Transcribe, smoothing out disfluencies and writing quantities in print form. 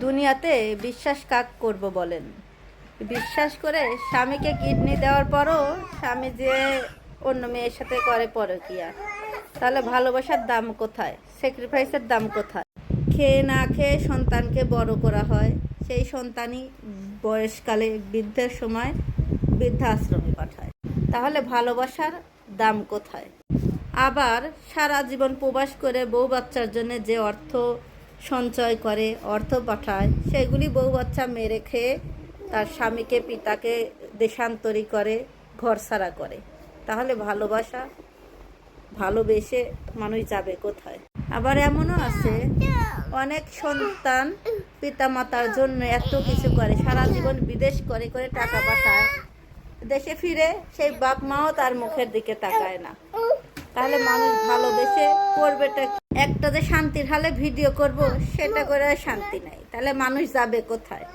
দুনিয়াতে বিশ্বাস কাক করব বলেন? বিশ্বাস করে স্বামীকে কিডনি দেওয়ার পরও স্বামী যে অন্য মেয়ের সাথে করে পরকীয়া, তাহলে ভালোবাসার দাম কোথায়? স্যাক্রিফাইসের দাম কোথায়? খেয়ে না খেয়ে সন্তানকে বড় করা হয়, সেই সন্তানই বয়সকালে বৃদ্ধের সময় বৃদ্ধাশ্রমে পাঠায়। তাহলে ভালোবাসার দাম কোথায়? আবার সারা জীবন প্রবাস করে বউ বাচ্চার জন্য যে অর্থ সঞ্চয় করে, অর্থ পাঠায়, সেগুলি বউ বাচ্চা মেরে খেয়ে তার স্বামীকে পিতাকে দেশান্তরী করে, ঘরছাড়া করে। তাহলে ভালোবাসা, ভালোবেসে মানুষ যাবে কোথায়? আবার এমনও আছে, অনেক সন্তান পিতা মাতার জন্য এত কিছু করে, সারা জীবন বিদেশ করে করে টাকা পাঠায়, দেশে ফিরে সেই বাপ মাও তার মুখের দিকে তাকায় না। তাহলে মানুষ ভালোবেসে করবেটা কি? একটা যে শান্তির হালে ভিডিও করব, সেটা করে শান্তি নাই, তাহলে মানুষ যাবে কোথায়?